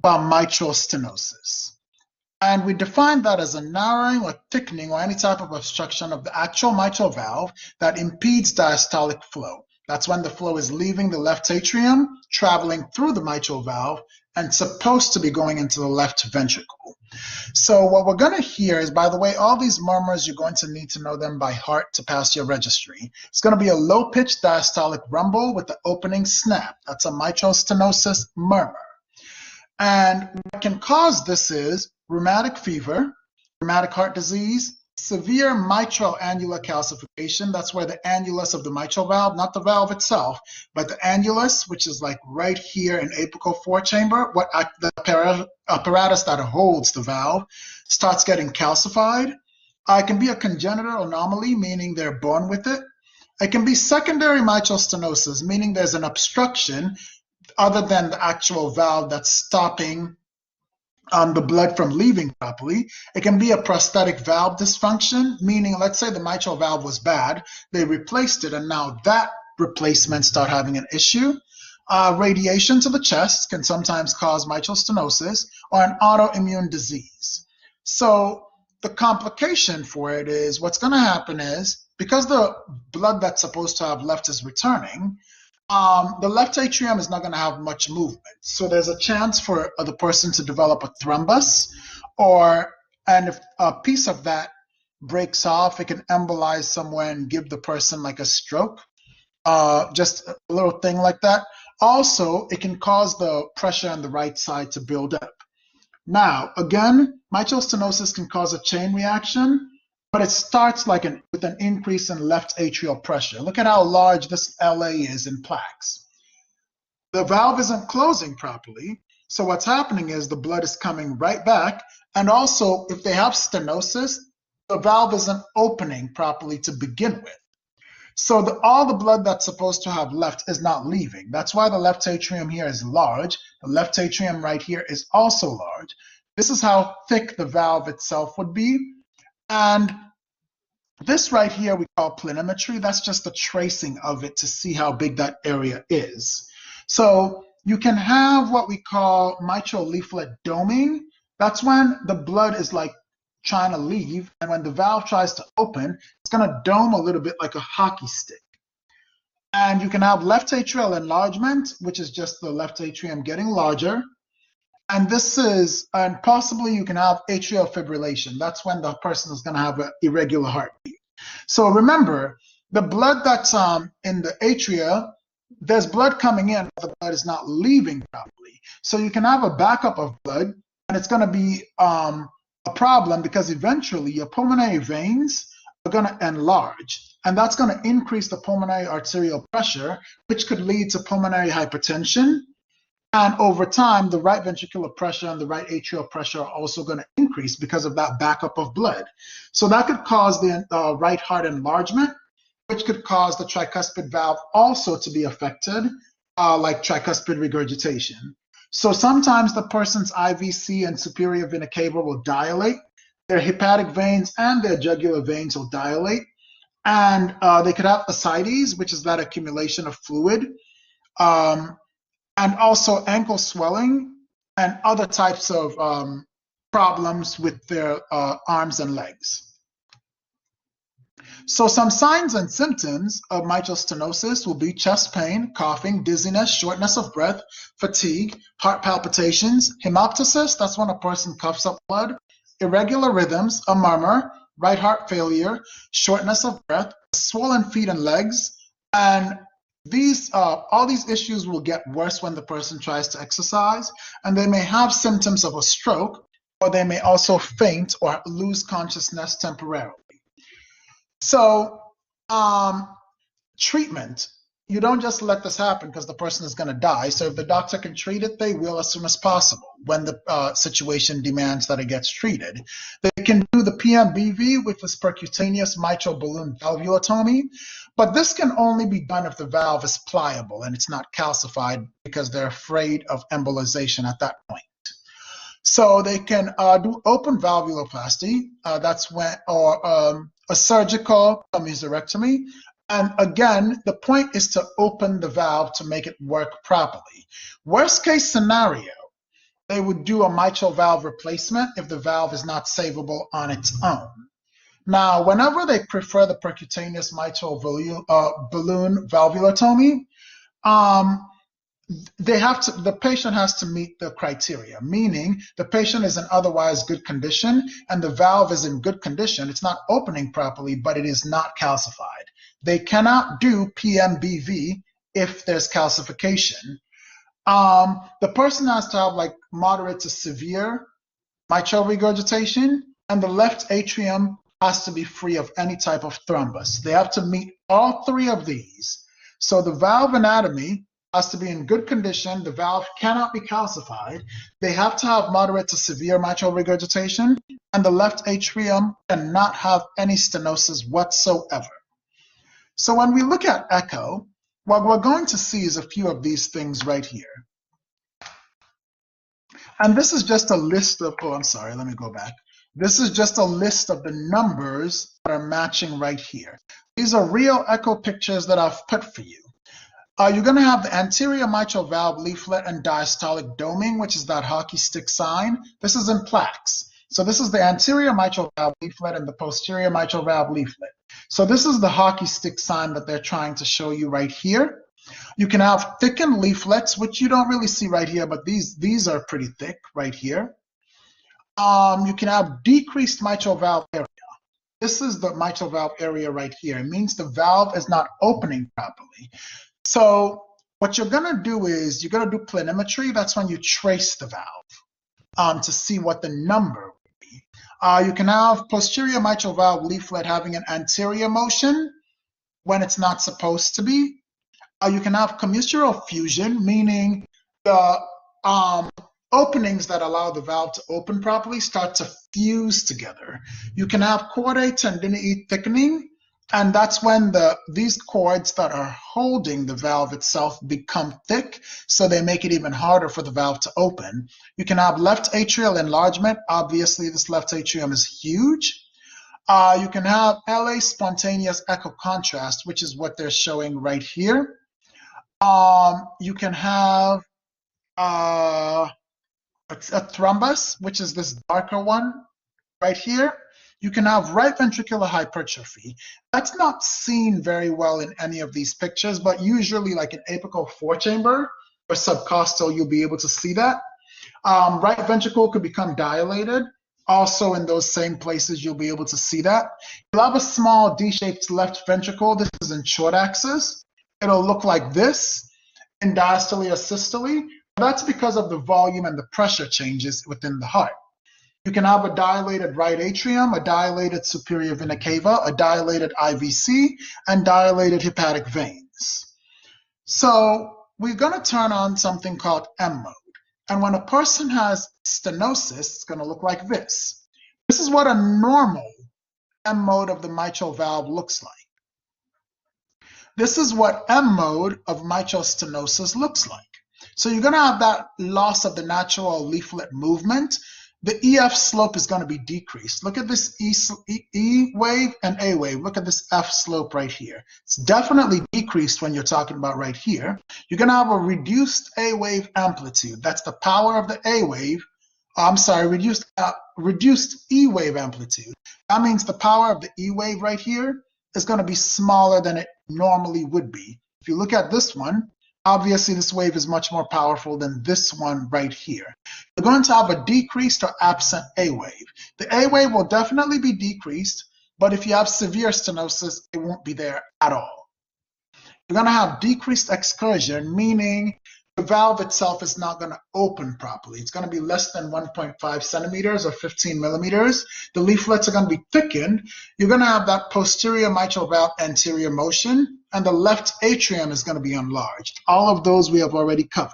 about mitral stenosis. And we define that as a narrowing or thickening or any type of obstruction of the actual mitral valve that impedes diastolic flow. That's when the flow is leaving the left atrium, traveling through the mitral valve, and supposed to be going into the left ventricle. So what we're going to hear is, by the way, all these murmurs, you're going to need to know them by heart to pass your registry. It's going to be a low-pitched diastolic rumble with the opening snap. That's a mitral stenosis murmur. And what can cause this is rheumatic fever, rheumatic heart disease, severe mitral annular calcification. That's where the annulus of the mitral valve, not the valve itself, but the annulus, which is like right here in apical forechamber, the apparatus that holds the valve, starts getting calcified. It can be a congenital anomaly, meaning they're born with it. It can be secondary mitral stenosis, meaning there's an obstruction other than the actual valve that's stopping the blood from leaving properly. It can be a prosthetic valve dysfunction, meaning, let's say the mitral valve was bad, they replaced it, and now that replacement start having an issue. Radiation to the chest can sometimes cause mitral stenosis, or an autoimmune disease. So the complication for it is, what's going to happen is, because the blood that's supposed to have left is returning, the left atrium is not going to have much movement. So there's a chance for the person to develop a thrombus, and if a piece of that breaks off, it can embolize somewhere and give the person like a stroke, just a little thing like that. Also, it can cause the pressure on the right side to build up. Now, again, mitral stenosis can cause a chain reaction, but it starts like with an increase in left atrial pressure. Look at how large this LA is in plaques. The valve isn't closing properly, so what's happening is the blood is coming right back, and also if they have stenosis, the valve isn't opening properly to begin with. So all the blood that's supposed to have left is not leaving. That's why the left atrium here is large. The left atrium right here is also large. This is how thick the valve itself would be. And this right here we call planimetry. That's just a tracing of it to see how big that area is. So you can have what we call mitral leaflet doming. That's when the blood is like trying to leave, and when the valve tries to open, it's going to dome a little bit like a hockey stick. And you can have left atrial enlargement, which is just the left atrium getting larger. And and possibly you can have atrial fibrillation. That's when the person is going to have an irregular heartbeat. So remember, the blood that's in the atria, there's blood coming in, but the blood is not leaving properly. So you can have a backup of blood, and it's going to be a problem because eventually your pulmonary veins are going to enlarge, and that's going to increase the pulmonary arterial pressure, which could lead to pulmonary hypertension. And over time, the right ventricular pressure and the right atrial pressure are also going to increase because of that backup of blood. So that could cause the right heart enlargement, which could cause the tricuspid valve also to be affected, like tricuspid regurgitation. So sometimes the person's IVC and superior vena cava will dilate, their hepatic veins and their jugular veins will dilate, and they could have ascites, which is that accumulation of fluid, and also ankle swelling and other types of problems with their arms and legs. So some signs and symptoms of mitral stenosis will be chest pain, coughing, dizziness, shortness of breath, fatigue, heart palpitations, hemoptysis, that's when a person coughs up blood, irregular rhythms, a murmur, right heart failure, shortness of breath, swollen feet and legs, and all these issues will get worse when the person tries to exercise, and they may have symptoms of a stroke, or they may also faint or lose consciousness temporarily. So treatment, you don't just let this happen because the person is going to die. So if the doctor can treat it, they will as soon as possible when the situation demands that it gets treated. They can do the PMBV, which is percutaneous mitral balloon valvulotomy, but this can only be done if the valve is pliable and it's not calcified because they're afraid of embolization at that point. So they can do open valvuloplasty, that's when, or a surgical mesorectomy. And again, the point is to open the valve to make it work properly. Worst case scenario, they would do a mitral valve replacement if the valve is not savable on its own. Now, whenever they prefer the percutaneous mitral balloon valvulotomy, the patient has to meet the criteria, meaning the patient is in otherwise good condition and the valve is in good condition. It's not opening properly, but it is not calcified. They cannot do PMBV if there's calcification. The person has to have like moderate to severe mitral regurgitation, and the left atrium has to be free of any type of thrombus. They have to meet all three of these. So the valve anatomy has to be in good condition. The valve cannot be calcified. They have to have moderate to severe mitral regurgitation, and the left atrium cannot have any stenosis whatsoever. So when we look at echo, what we're going to see is a few of these things right here. And this is just a list of, oh, I'm sorry, let me go back. This is just a list of the numbers that are matching right here. These are real echo pictures that I've put for you. You're going to have the anterior mitral valve leaflet and diastolic doming, which is that hockey stick sign. This is in plaques. So this is the anterior mitral valve leaflet and the posterior mitral valve leaflet. So this is the hockey stick sign that they're trying to show you right here. You can have thickened leaflets, which you don't really see right here, but these are pretty thick right here. You can have decreased mitral valve area. This is the mitral valve area right here. It means the valve is not opening properly. So what you're going to do is you're going to do planimetry. That's when you trace the valve to see what the number would be. You can have posterior mitral valve leaflet having an anterior motion when it's not supposed to be. You can have commissural fusion, meaning the openings that allow the valve to open properly start to fuse together. You can have chordae tendinity thickening, and that's when these cords that are holding the valve itself become thick, so they make it even harder for the valve to open. You can have left atrial enlargement. Obviously, this left atrium is huge. You can have LA spontaneous echo contrast, which is what they're showing right here. You can have a thrombus, which is this darker one right here. You can have right ventricular hypertrophy. That's not seen very well in any of these pictures, but usually like an apical four-chamber or subcostal, you'll be able to see that. Right ventricle could become dilated. Also in those same places, you'll be able to see that. You'll have a small D-shaped left ventricle. This is in short axis. It'll look like this in diastole or systole. That's because of the volume and the pressure changes within the heart. You can have a dilated right atrium, a dilated superior vena cava, a dilated IVC, and dilated hepatic veins. So we're going to turn on something called M mode. And when a person has stenosis, it's going to look like this. This is what a normal M mode of the mitral valve looks like. This is what M mode of mitral stenosis looks like. So you're going to have that loss of the natural leaflet movement. The EF slope is going to be decreased. Look at this E wave and A wave. Look at this F slope right here. It's definitely decreased when you're talking about right here. You're going to have a reduced A wave amplitude. That's the power of the A wave. I'm sorry, reduced E wave amplitude. That means the power of the E wave right here is going to be smaller than it normally would be. If you look at this one, obviously this wave is much more powerful than this one right here. You're going to have a decreased or absent A wave. The A wave will definitely be decreased, but if you have severe stenosis, it won't be there at all. You're going to have decreased excursion, meaning the valve itself is not going to open properly. It's going to be less than 1.5 centimeters or 15 millimeters. The leaflets are going to be thickened. You're going to have that posterior mitral valve anterior motion, and the left atrium is going to be enlarged. All of those we have already covered.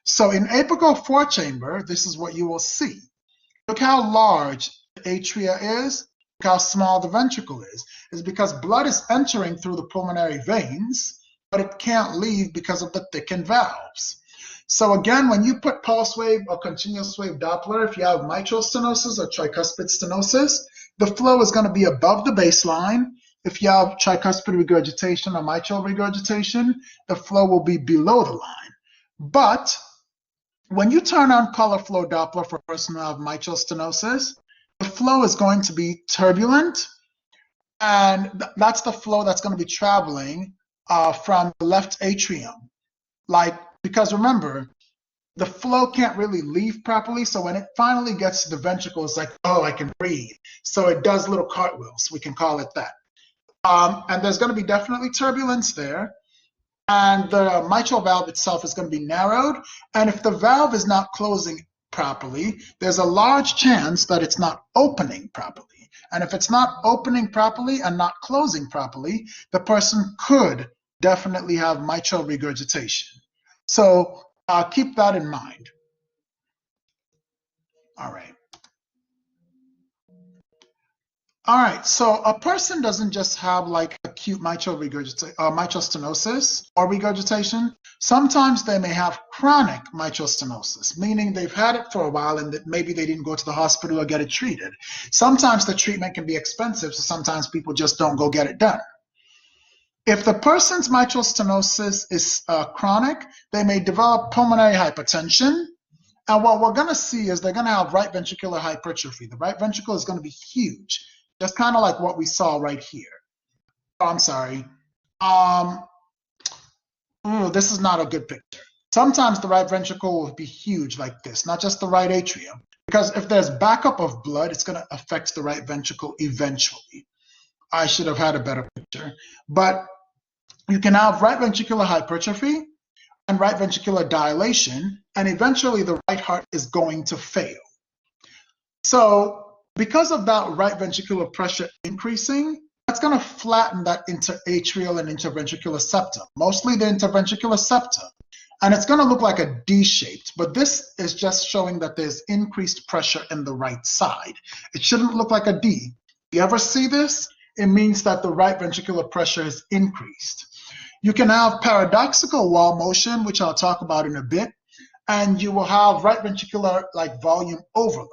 So in apical four-chamber, this is what you will see. Look how large the atria is. Look how small the ventricle is. It's because blood is entering through the pulmonary veins, but it can't leave because of the thickened valves. So again, when you put pulse wave or continuous wave Doppler, if you have mitral stenosis or tricuspid stenosis, the flow is going to be above the baseline. If you have tricuspid regurgitation or mitral regurgitation, the flow will be below the line. But When you turn on color flow Doppler for a person who have mitral stenosis, the flow is going to be turbulent, and that's the flow that's going to be traveling from the left atrium. Because remember, the flow can't really leave properly, so when it finally gets to the ventricle, it's like, oh, I can breathe. So it does little cartwheels, we can call it that. And there's going to be definitely turbulence there, and the mitral valve itself is going to be narrowed, and if the valve is not closing properly, there's a large chance that it's not opening properly. And if it's not opening properly and not closing properly, the person could definitely have mitral regurgitation. So keep that in mind. All right. All right, so a person doesn't just have like acute mitral stenosis or regurgitation. Sometimes they may have chronic mitral stenosis, meaning they've had it for a while and that maybe they didn't go to the hospital or get it treated. Sometimes the treatment can be expensive, so sometimes people just don't go get it done. If the person's mitral stenosis is chronic, they may develop pulmonary hypertension. And what we're going to see is they're going to have right ventricular hypertrophy. The right ventricle is going to be huge. Just kind of like what we saw right here. Oh, I'm sorry. This is not a good picture. Sometimes the right ventricle will be huge like this, not just the right atrium. Because if there's backup of blood, it's going to affect the right ventricle eventually. I should have had a better picture. But you can have right ventricular hypertrophy and right ventricular dilation, and eventually the right heart is going to fail. So because of that right ventricular pressure increasing, that's going to flatten that interatrial and interventricular septum, mostly the interventricular septum. And it's going to look like a D-shaped, but this is just showing that there's increased pressure in the right side. It shouldn't look like a D. If you ever see this, it means that the right ventricular pressure is increased. You can have paradoxical wall motion, which I'll talk about in a bit, and you will have right ventricular volume overload.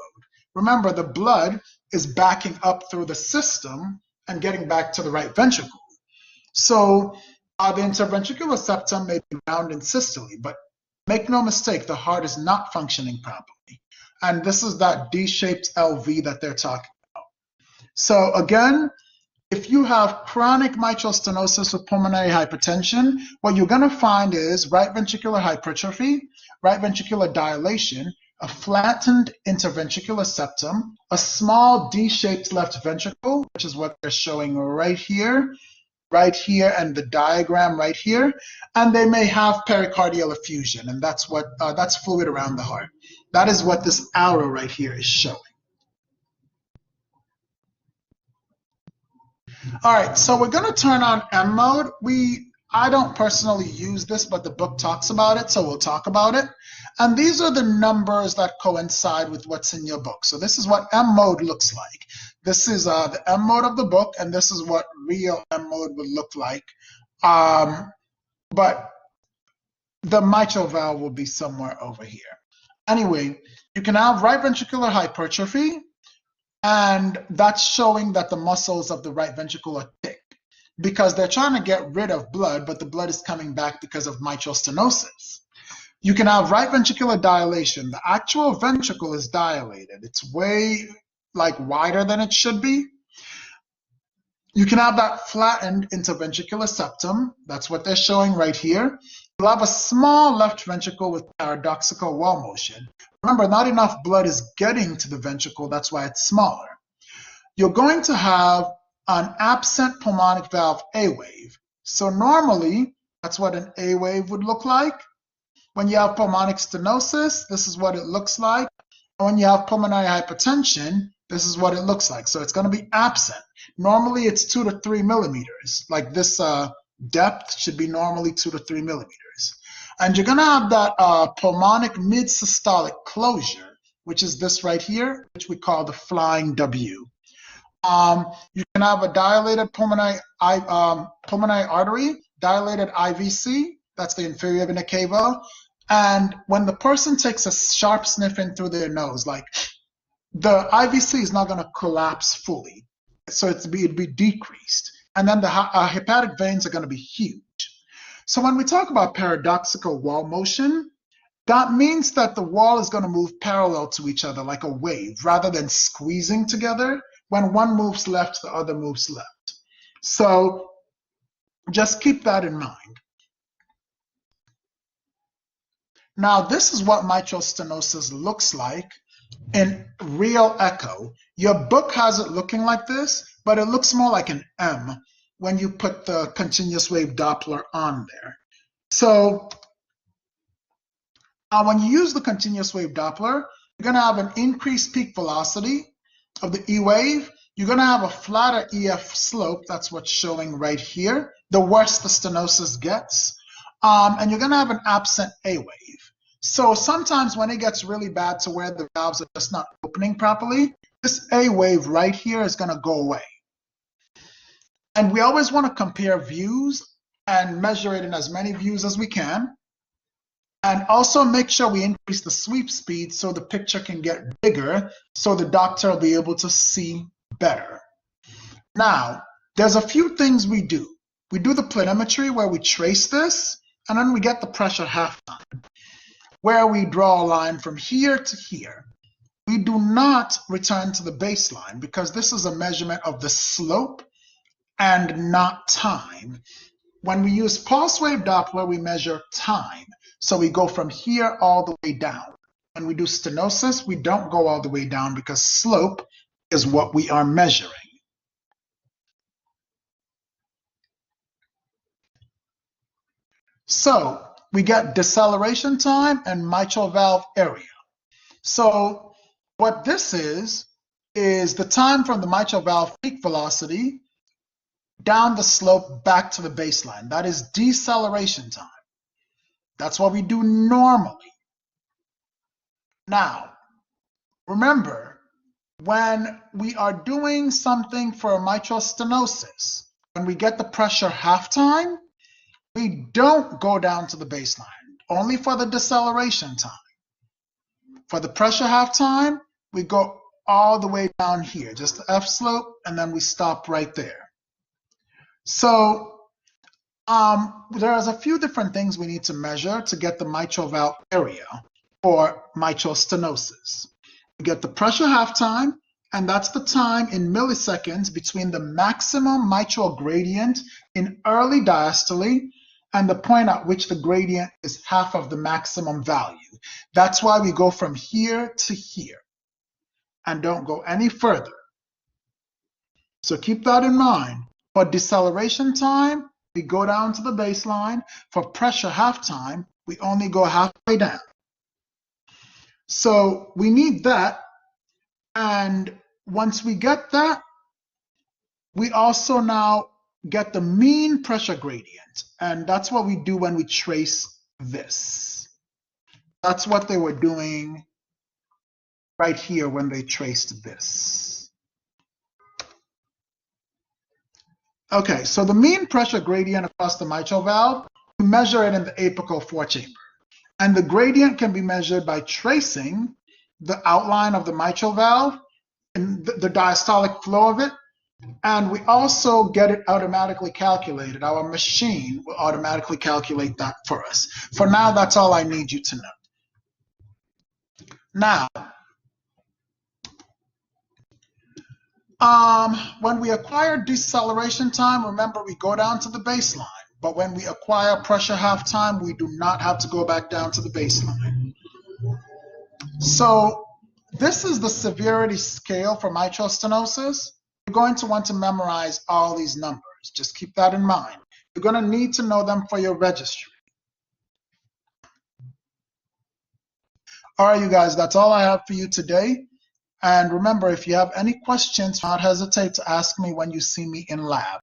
Remember, the blood is backing up through the system and getting back to the right ventricle. So the interventricular septum may be round in systole, but make no mistake, the heart is not functioning properly. And this is that D-shaped LV that they're talking about. So again, if you have chronic mitral stenosis with pulmonary hypertension, what you're going to find is right ventricular hypertrophy, right ventricular dilation, a flattened interventricular septum, a small D-shaped left ventricle, which is what they're showing right here, and the diagram right here, and they may have pericardial effusion, and that's fluid around the heart. That is what this arrow right here is showing. All right, so we're going to turn on M mode. I don't personally use this, but the book talks about it, so we'll talk about it. And these are the numbers that coincide with what's in your book. So this is what M mode looks like. This is the M mode of the book, and this is what real M mode would look like. But the mitral valve will be somewhere over here. Anyway, you can have right ventricular hypertrophy, and that's showing that the muscles of the right ventricle are thick because they're trying to get rid of blood, but the blood is coming back because of mitral stenosis. You can have right ventricular dilation. The actual ventricle is dilated. It's way wider than it should be. You can have that flattened interventricular septum. That's what they're showing right here. You'll have a small left ventricle with paradoxical wall motion. Remember, not enough blood is getting to the ventricle. That's why it's smaller. You're going to have an absent pulmonic valve A wave. So normally, that's what an A wave would look like. When you have pulmonic stenosis, this is what it looks like. And when you have pulmonary hypertension, this is what it looks like. So it's going to be absent. Normally, it's 2 to 3 millimeters. Like this depth should be normally 2 to 3 millimeters. And you're going to have that pulmonic mid-systolic closure, which is this right here, which we call the flying W. You can have a dilated pulmonary artery, dilated IVC, that's the inferior vena cava. And when the person takes a sharp sniff in through their nose, the IVC is not going to collapse fully. So it'd be decreased. And then the hepatic veins are going to be huge. So when we talk about paradoxical wall motion, That means that the wall is going to move parallel to each other like a wave rather than squeezing together. When one moves left, the other moves left. So just keep that in mind. Now, this is what mitral stenosis looks like in real echo. Your book has it looking like this, but it looks more like an M when you put the continuous wave Doppler on there. So when you use the continuous wave Doppler, you're going to have an increased peak velocity of the E wave. You're going to have a flatter EF slope. That's what's showing right here. The worse the stenosis gets. And you're going to have an absent A wave. So sometimes when it gets really bad to where the valves are just not opening properly, this A wave right here is going to go away. And we always want to compare views and measure it in as many views as we can. And also make sure we increase the sweep speed so the picture can get bigger so the doctor will be able to see better. Now, there's a few things we do. We do the planimetry where we trace this, and then we get the pressure half-time, where we draw a line from here to here. We do not return to the baseline because this is a measurement of the slope and not time. When we use pulse wave Doppler, we measure time. So we go from here all the way down. When we do stenosis, we don't go all the way down because slope is what we are measuring. So we get deceleration time and mitral valve area. So what this is the time from the mitral valve peak velocity down the slope back to the baseline. That is deceleration time. That's what we do normally. Now, remember, when we are doing something for mitral stenosis, when we get the pressure half-time, we don't go down to the baseline, only for the deceleration time. For the pressure half-time, we go all the way down here, just the F slope, and then we stop right there. So there's a few different things we need to measure to get the mitral valve area for mitral stenosis. We get the pressure half-time, and that's the time in milliseconds between the maximum mitral gradient in early diastole and the point at which the gradient is half of the maximum value. That's why we go from here to here and don't go any further. So keep that in mind. For deceleration time, we go down to the baseline. For pressure half-time, we only go halfway down. So we need that. And once we get that, we also now get the mean pressure gradient. And that's what we do when we trace this. That's what they were doing right here when they traced this. Okay, so the mean pressure gradient across the mitral valve, we measure it in the apical forechamber. And the gradient can be measured by tracing the outline of the mitral valve and the diastolic flow of it. And we also get it automatically calculated. Our machine will automatically calculate that for us. For now, that's all I need you to know. Now, when we acquire deceleration time, remember we go down to the baseline. But when we acquire pressure half-time, we do not have to go back down to the baseline. So this is the severity scale for mitral stenosis. You're going to want to memorize all these numbers. Just keep that in mind. You're going to need to know them for your registry. All right, you guys, that's all I have for you today. And remember, if you have any questions, do not hesitate to ask me when you see me in lab.